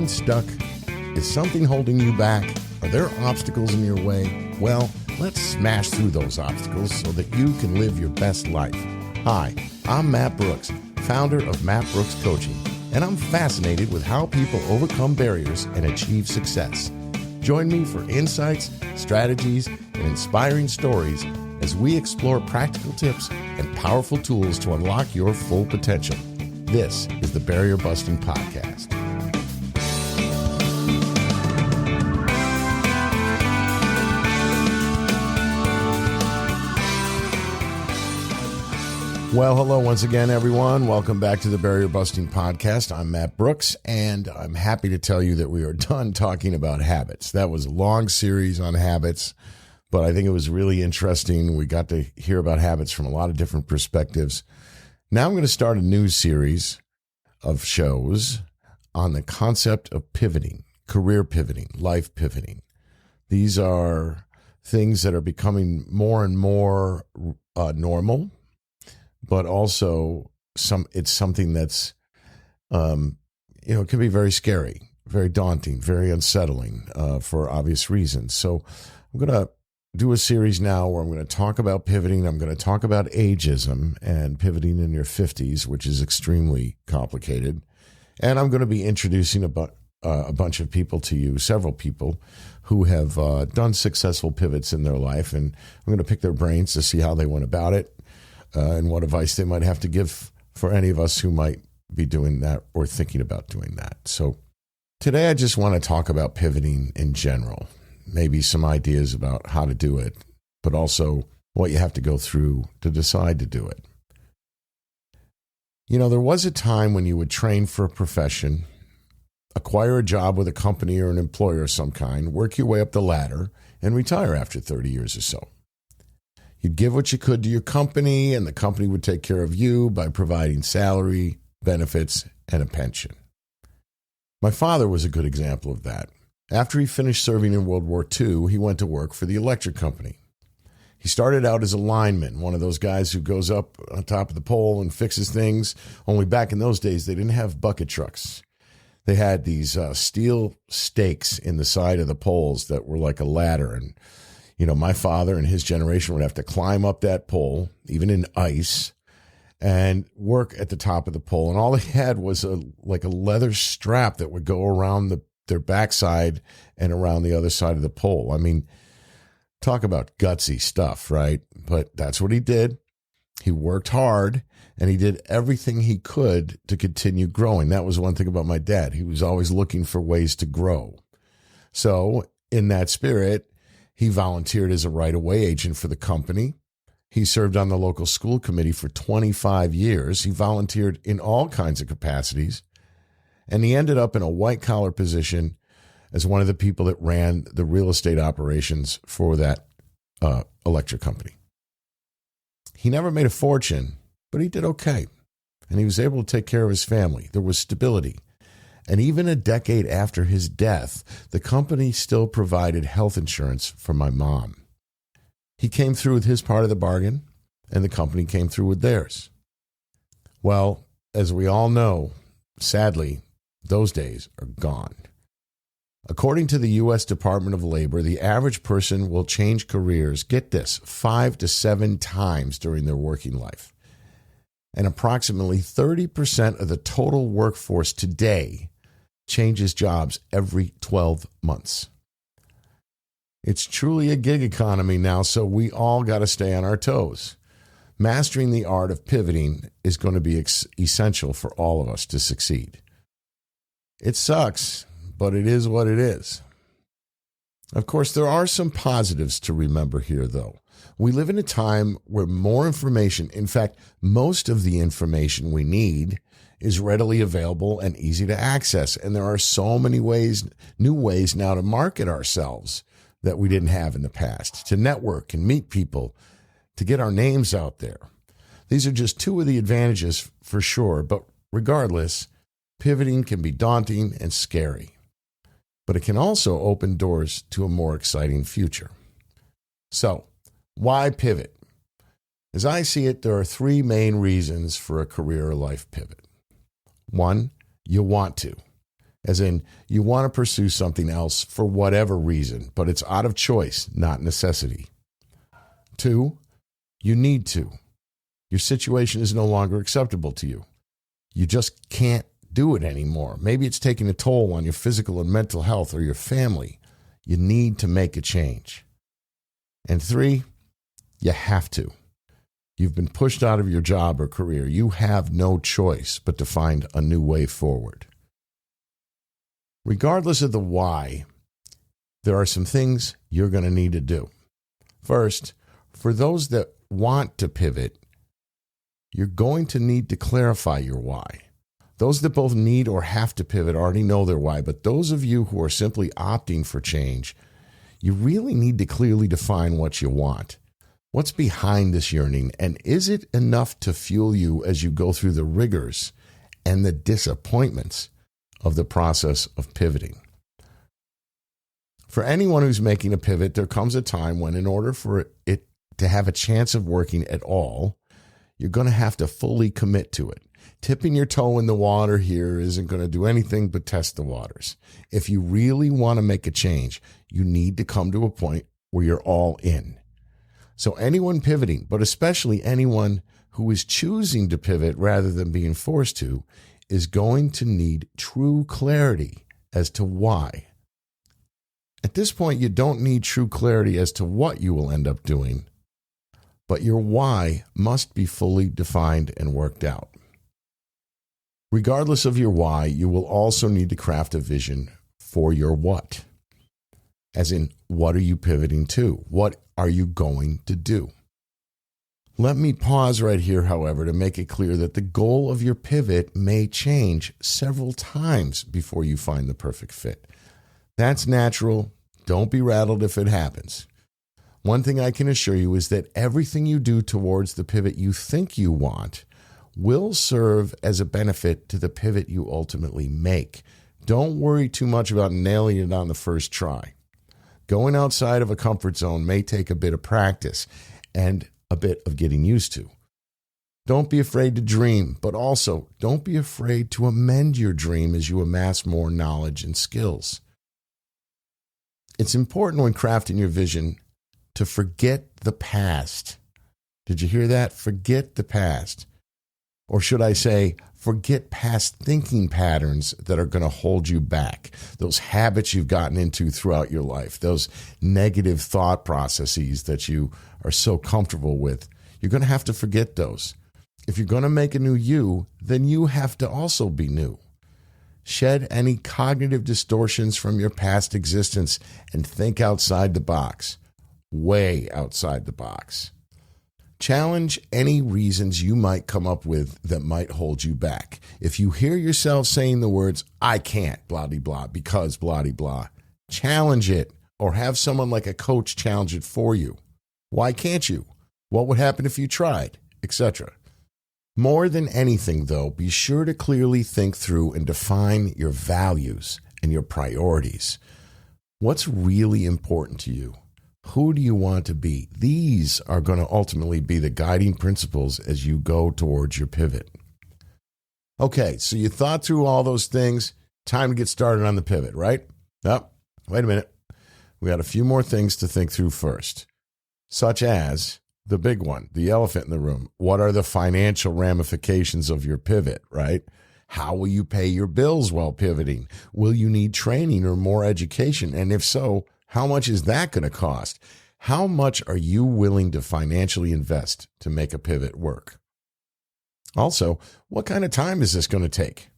stuck? Is something holding you back? Are there obstacles in your way? Well, let's smash through those obstacles so that you can live your best life. Hi, I'm Matt Brooks, founder of Matt Brooks Coaching, and I'm fascinated with how people overcome barriers and achieve success. Join me for insights, strategies, and inspiring stories as we explore practical tips and powerful tools to unlock your full potential. This is the Barrier Busting Podcast. Well, hello once again, everyone. Welcome back to the Barrier Busting Podcast. I'm Matt Brooks, and I'm happy to tell you that we are done talking about habits. That was a long series on habits, but I think it was really interesting. We got to hear about habits from a lot of different perspectives. Now I'm going to start a new series of shows on the concept of pivoting, career pivoting, life pivoting. These are things that are becoming more and more normal, but also it's something that's, it can be very scary, very daunting, very unsettling for obvious reasons. So I'm going to do a series now where I'm going to talk about pivoting. I'm going to talk about ageism and pivoting in your 50s, which is extremely complicated. And I'm going to be introducing a bunch of people to you, several people who have done successful pivots in their life. And I'm going to pick their brains to see how they went about it and what advice they might have to give for any of us who might be doing that or thinking about doing that. So today I just want to talk about pivoting in general. Maybe some ideas about how to do it, but also what you have to go through to decide to do it. You know, there was a time when you would train for a profession, acquire a job with a company or an employer of some kind, work your way up the ladder, and retire after 30 years or so. You'd give what you could to your company, and the company would take care of you by providing salary, benefits, and a pension. My father was a good example of that. After he finished serving in World War II, he went to work for the electric company. He started out as a lineman, one of those guys who goes up on top of the pole and fixes things. Only back in those days, they didn't have bucket trucks. They had these steel stakes in the side of the poles that were like a ladder. And, my father and his generation would have to climb up that pole, even in ice, and work at the top of the pole. And all they had was a leather strap that would go around their backside and around the other side of the pole. I mean, talk about gutsy stuff, right? But that's what he did. He worked hard and he did everything he could to continue growing. That was one thing about my dad. He was always looking for ways to grow. So in that spirit, he volunteered as a right-of-way agent for the company. He served on the local school committee for 25 years. He volunteered in all kinds of capacities. And he ended up in a white-collar position as one of the people that ran the real estate operations for that electric company. He never made a fortune, but he did okay. And he was able to take care of his family. There was stability. And even a decade after his death, the company still provided health insurance for my mom. He came through with his part of the bargain, and the company came through with theirs. Well, as we all know, sadly, those days are gone. According to the U.S. Department of Labor, the average person will change careers, get this, 5 to 7 times during their working life. And approximately 30% of the total workforce today changes jobs every 12 months. It's truly a gig economy now, so we all got to stay on our toes. Mastering the art of pivoting is going to be essential for all of us to succeed. It sucks, but it is what it is. Of course, there are some positives to remember here, though. We live in a time where more information, in fact, most of the information we need, is readily available and easy to access. And there are so many new ways now to market ourselves that we didn't have in the past, to network and meet people, to get our names out there. These are just two of the advantages for sure, but regardless, pivoting can be daunting and scary, but it can also open doors to a more exciting future. So, why pivot? As I see it, there are three main reasons for a career or life pivot. One, you want to. As in, you want to pursue something else for whatever reason, but it's out of choice, not necessity. 2, you need to. Your situation is no longer acceptable to you. You just can't do it anymore. Maybe it's taking a toll on your physical and mental health or your family. You need to make a change. And 3, you have to. You've been pushed out of your job or career. You have no choice but to find a new way forward. Regardless of the why, there are some things you're going to need to do. First, for those that want to pivot, you're going to need to clarify your why. Those that both need or have to pivot already know their why, but those of you who are simply opting for change, you really need to clearly define what you want. What's behind this yearning, and is it enough to fuel you as you go through the rigors and the disappointments of the process of pivoting? For anyone who's making a pivot, there comes a time when, in order for it to have a chance of working at all, you're going to have to fully commit to it. Tipping your toe in the water here isn't going to do anything but test the waters. If you really want to make a change, you need to come to a point where you're all in. So anyone pivoting, but especially anyone who is choosing to pivot rather than being forced to, is going to need true clarity as to why. At this point, you don't need true clarity as to what you will end up doing, but your why must be fully defined and worked out. Regardless of your why, you will also need to craft a vision for your what. As in, what are you pivoting to? What are you going to do? Let me pause right here, however, to make it clear that the goal of your pivot may change several times before you find the perfect fit. That's natural. Don't be rattled if it happens. One thing I can assure you is that everything you do towards the pivot you think you want will serve as a benefit to the pivot you ultimately make. Don't worry too much about nailing it on the first try. Going outside of a comfort zone may take a bit of practice and a bit of getting used to. Don't be afraid to dream, but also don't be afraid to amend your dream as you amass more knowledge and skills. It's important when crafting your vision to forget the past. Did you hear that? Forget the past. Or should I say, forget past thinking patterns that are going to hold you back. Those habits you've gotten into throughout your life, those negative thought processes that you are so comfortable with. You're going to have to forget those. If you're going to make a new you, then you have to also be new. Shed any cognitive distortions from your past existence and think outside the box. Way outside the box. Challenge any reasons you might come up with that might hold you back. If you hear yourself saying the words, I can't, blah, blah, blah, because blah, blah, blah, challenge it or have someone like a coach challenge it for you. Why can't you? What would happen if you tried? Etc. More than anything, though, be sure to clearly think through and define your values and your priorities. What's really important to you? Who do you want to be? These are going to ultimately be the guiding principles as you go towards your pivot. Okay, so you thought through all those things. Time to get started on the pivot, right? Oh, wait a minute. We got a few more things to think through first, such as the big one, the elephant in the room. What are the financial ramifications of your pivot, right? How will you pay your bills while pivoting? Will you need training or more education? And if so, how much is that going to cost? How much are you willing to financially invest to make a pivot work? Also, what kind of time is this going to take?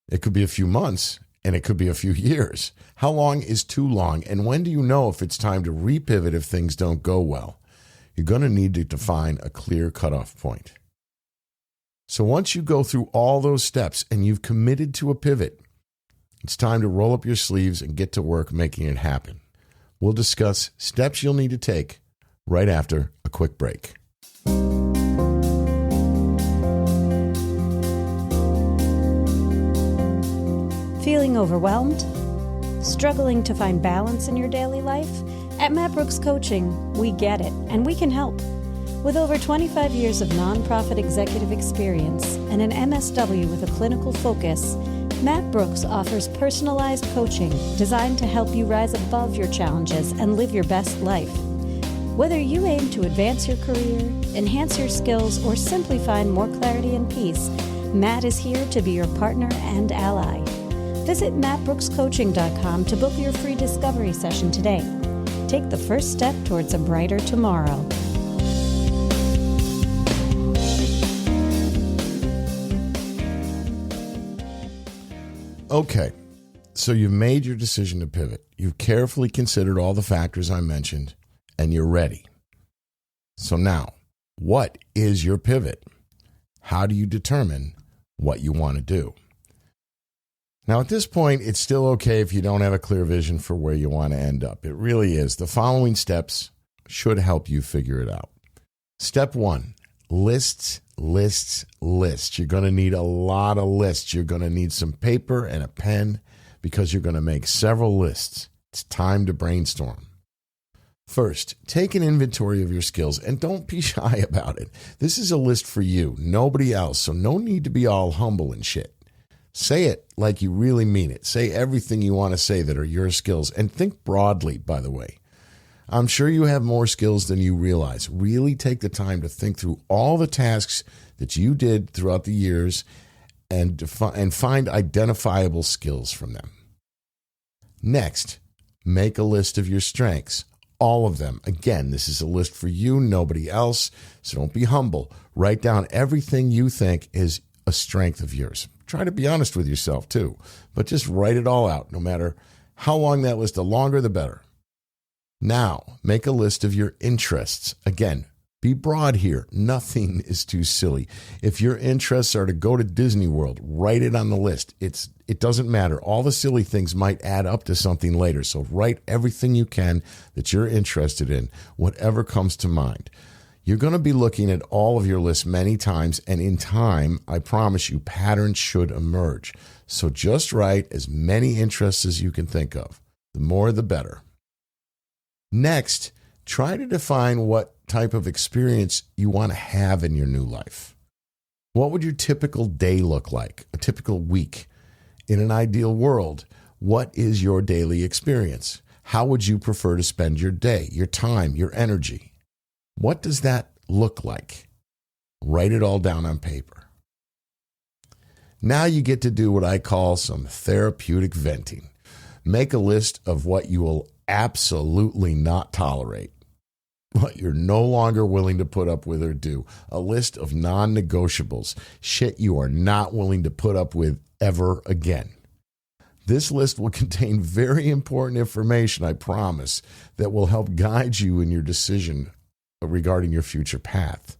It could be a few months, and it could be a few years. How long is too long? And when do you know if it's time to repivot if things don't go well? You're going to need to define a clear cutoff point. So once you go through all those steps and you've committed to a pivot, it's time to roll up your sleeves and get to work making it happen. We'll discuss steps you'll need to take right after a quick break. Feeling overwhelmed? Struggling to find balance in your daily life? At Matt Brooks Coaching, we get it, and we can help. With over 25 years of nonprofit executive experience and an MSW with a clinical focus, Matt Brooks offers personalized coaching designed to help you rise above your challenges and live your best life. Whether you aim to advance your career, enhance your skills, or simply find more clarity and peace, Matt is here to be your partner and ally. Visit mattbrookscoaching.com to book your free discovery session today. Take the first step towards a brighter tomorrow. Okay, so you've made your decision to pivot. You've carefully considered all the factors I mentioned, and you're ready. So now, what is your pivot? How do you determine what you want to do? Now, at this point, it's still okay if you don't have a clear vision for where you want to end up. It really is. The following steps should help you figure it out. Step 1, lists. You're going to need a lot of lists. You're going to need some paper and a pen because you're going to make several lists. It's time to brainstorm. First, take an inventory of your skills and don't be shy about it. This is a list for you, nobody else, so no need to be all humble and shit. Say it like you really mean it. Say everything you want to say that are your skills, and think broadly, by the way. I'm sure you have more skills than you realize. Really take the time to think through all the tasks that you did throughout the years and find identifiable skills from them. Next, make a list of your strengths, all of them. Again, this is a list for you, nobody else, so don't be humble. Write down everything you think is a strength of yours. Try to be honest with yourself too, but just write it all out, no matter how long that list, the longer the better. Now, make a list of your interests. Again, be broad here. Nothing is too silly. If your interests are to go to Disney World, write it on the list. It doesn't matter. All the silly things might add up to something later. So write everything you can that you're interested in, whatever comes to mind. You're going to be looking at all of your lists many times, and in time, I promise you, patterns should emerge. So just write as many interests as you can think of. The more, the better. Next, try to define what type of experience you want to have in your new life. What would your typical day look like? A typical week? In an ideal world, what is your daily experience? How would you prefer to spend your day, your time, your energy? What does that look like? Write it all down on paper. Now you get to do what I call some therapeutic venting. Make a list of what you will absolutely not tolerate, what you're no longer willing to put up with or do. A list of non-negotiables, shit you are not willing to put up with ever again. This list will contain very important information, I promise, that will help guide you in your decision regarding your future path.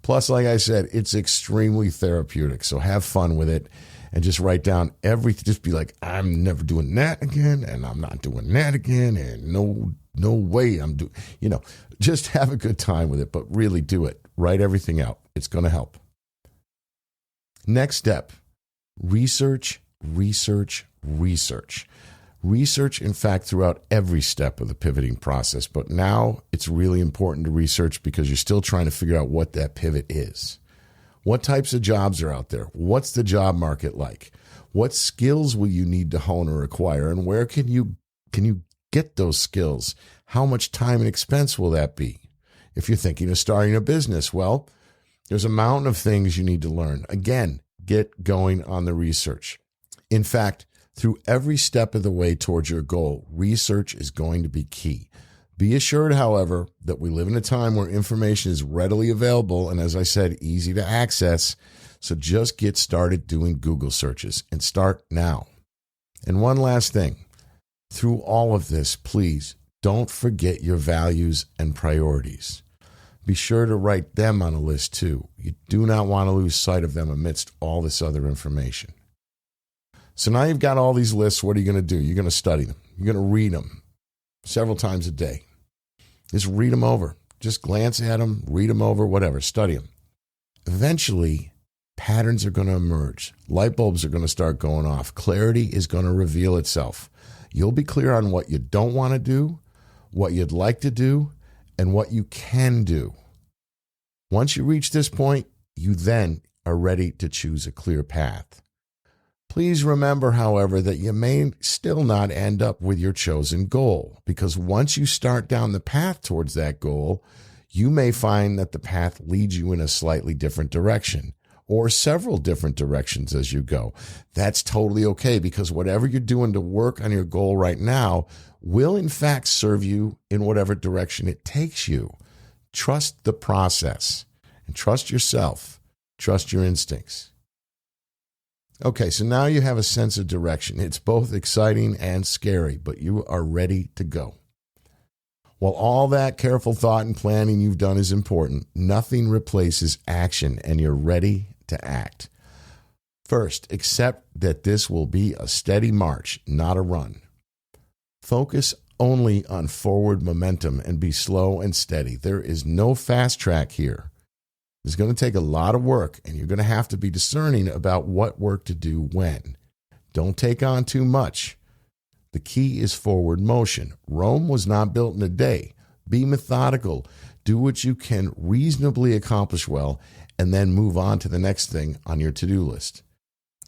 Plus, like I said, it's extremely therapeutic, so have fun with it. And just write down everything. Just be like, I'm never doing that again, and I'm not doing that again, and no way I'm doing, just have a good time with it, but really do it. Write everything out. It's going to help. Next step, research. Research, in fact, throughout every step of the pivoting process, but now it's really important to research because you're still trying to figure out what that pivot is. What types of jobs are out there? What's the job market like? What skills will you need to hone or acquire? And where can you get those skills? How much time and expense will that be? If you're thinking of starting a business, well, there's a mountain of things you need to learn. Again, get going on the research. In fact, through every step of the way towards your goal, research is going to be key. Be assured, however, that we live in a time where information is readily available and, as I said, easy to access. So just get started doing Google searches and start now. And one last thing. Through all of this, please don't forget your values and priorities. Be sure to write them on a list too. You do not want to lose sight of them amidst all this other information. So now you've got all these lists. What are you going to do? You're going to study them. You're going to read them several times a day. Just read them over. Just glance at them, read them over, whatever. Study them. Eventually, patterns are going to emerge. Light bulbs are going to start going off. Clarity is going to reveal itself. You'll be clear on what you don't want to do, what you'd like to do, and what you can do. Once you reach this point, you then are ready to choose a clear path. Please remember, however, that you may still not end up with your chosen goal, because once you start down the path towards that goal, you may find that the path leads you in a slightly different direction or several different directions as you go. That's totally okay, because whatever you're doing to work on your goal right now will in fact serve you in whatever direction it takes you. Trust the process and trust yourself. Trust your instincts. Okay, so now you have a sense of direction. It's both exciting and scary, but you are ready to go. While all that careful thought and planning you've done is important, nothing replaces action, and you're ready to act. First, accept that this will be a steady march, not a run. Focus only on forward momentum and be slow and steady. There is no fast track here. It's going to take a lot of work, and you're going to have to be discerning about what work to do when. Don't take on too much. The key is forward motion. Rome was not built in a day. Be methodical. Do what you can reasonably accomplish well, and then move on to the next thing on your to-do list.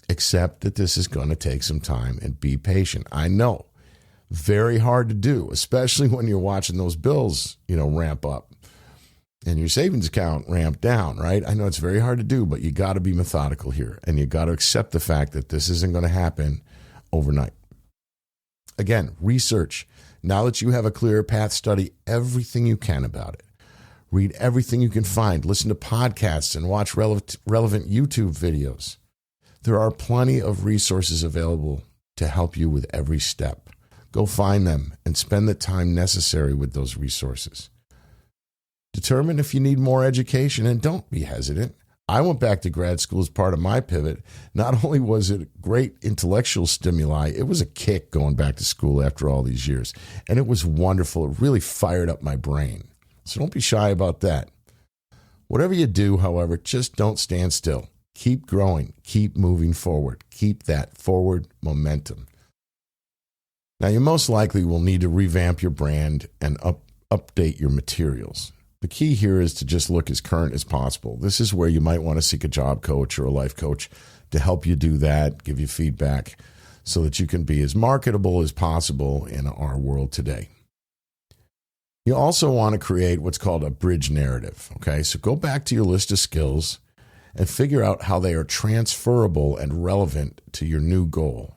Accept that this is going to take some time and be patient. I know. Very hard to do, especially when you're watching those bills, ramp up and your savings account ramp down, right? I know it's very hard to do, but you got to be methodical here, and you got to accept the fact that this isn't going to happen overnight. Again, research. Now that you have a clear path, study everything you can about it. Read everything you can find. Listen to podcasts and watch relevant YouTube videos. There are plenty of resources available to help you with every step. Go find them and spend the time necessary with those resources. Determine if you need more education, and don't be hesitant. I went back to grad school as part of my pivot. Not only was it great intellectual stimuli, it was a kick going back to school after all these years. And it was wonderful. It really fired up my brain. So don't be shy about that. Whatever you do, however, just don't stand still. Keep growing. Keep moving forward. Keep that forward momentum. Now, you most likely will need to revamp your brand and update your materials. The key here is to just look as current as possible. This is where you might want to seek a job coach or a life coach to help you do that, give you feedback so that you can be as marketable as possible in our world today. You also want to create what's called a bridge narrative. Okay, so go back to your list of skills and figure out how they are transferable and relevant to your new goal.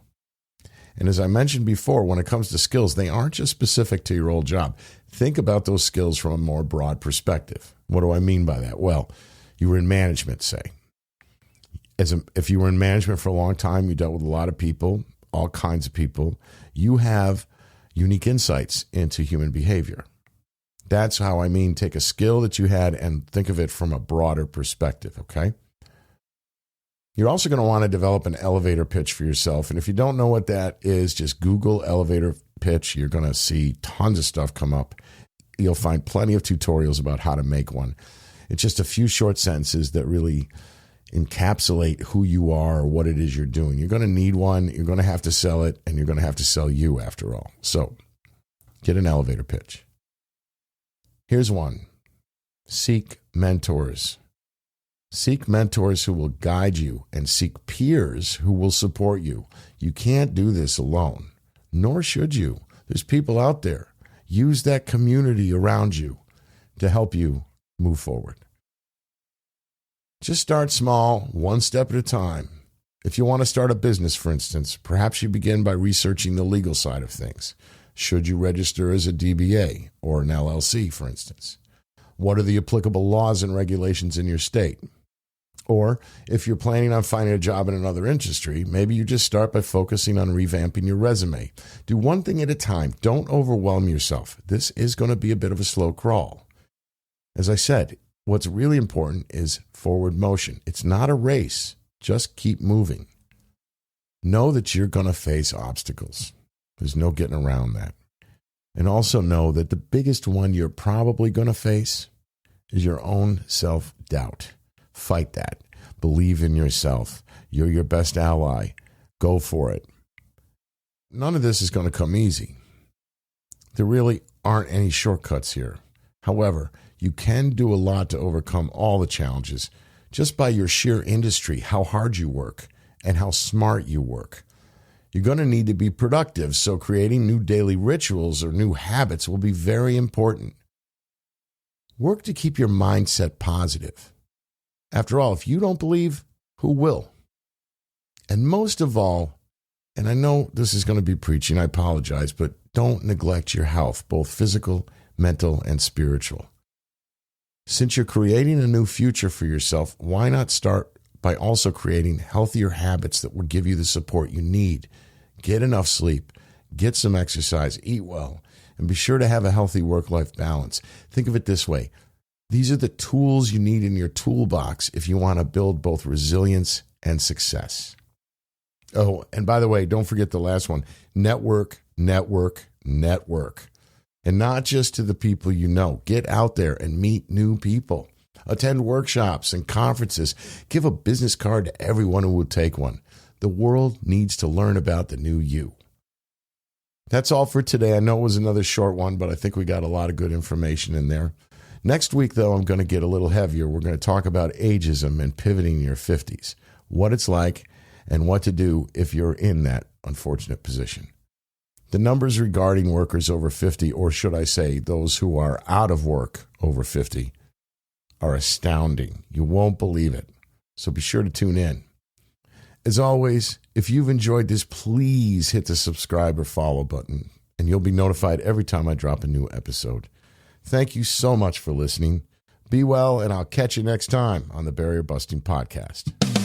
And as I mentioned before, when it comes to skills, they aren't just specific to your old job. Think about those skills from a more broad perspective. What do I mean by that? Well, you were in management, say. If you were in management for a long time, you dealt with a lot of people, all kinds of people. You have unique insights into human behavior. That's how I mean take a skill that you had and think of it from a broader perspective, okay? You're also going to want to develop an elevator pitch for yourself. And if you don't know what that is, just Google elevator pitch. You're going to see tons of stuff come up. You'll find plenty of tutorials about how to make one. It's just a few short sentences that really encapsulate who you are or what it is you're doing. You're going to need one. You're going to have to sell it, and you're going to have to sell you after all. So get an elevator pitch. Here's one. Seek mentors. Seek mentors who will guide you, and seek peers who will support you. You can't do this alone, nor should you. There's people out there. Use that community around you to help you move forward. Just start small, one step at a time. If you want to start a business, for instance, perhaps you begin by researching the legal side of things. Should you register as a DBA or an LLC, for instance? What are the applicable laws and regulations in your state? Or if you're planning on finding a job in another industry, maybe you just start by focusing on revamping your resume. Do one thing at a time. Don't overwhelm yourself. This is going to be a bit of a slow crawl. As I said, what's really important is forward motion. It's not a race. Just keep moving. Know that you're going to face obstacles. There's no getting around that. And also know that the biggest one you're probably going to face is your own self-doubt. Fight that. Believe in yourself. You're your best ally. Go for it. None of this is going to come easy. There really aren't any shortcuts here. However, you can do a lot to overcome all the challenges just by your sheer industry, how hard you work, and how smart you work. You're going to need to be productive, so creating new daily rituals or new habits will be very important. Work to keep your mindset positive. After all, if you don't believe, who will? And most of all, and I know this is going to be preaching, I apologize, but don't neglect your health, both physical, mental, and spiritual. Since you're creating a new future for yourself, why not start by also creating healthier habits that will give you the support you need? Get enough sleep, get some exercise, eat well, and be sure to have a healthy work-life balance. Think of it this way. These are the tools you need in your toolbox if you want to build both resilience and success. Oh, and by the way, don't forget the last one. Network, network, network. And not just to the people you know. Get out there and meet new people. Attend workshops and conferences. Give a business card to everyone who will take one. The world needs to learn about the new you. That's all for today. I know it was another short one, but I think we got a lot of good information in there. Next week, though, I'm going to get a little heavier. We're going to talk about ageism and pivoting in your 50s, what it's like, and what to do if you're in that unfortunate position. The numbers regarding workers over 50, or should I say those who are out of work over 50, are astounding. You won't believe it. So be sure to tune in. As always, if you've enjoyed this, please hit the subscribe or follow button, and you'll be notified every time I drop a new episode. Thank you so much for listening. Be well, and I'll catch you next time on the Barrier Busting Podcast.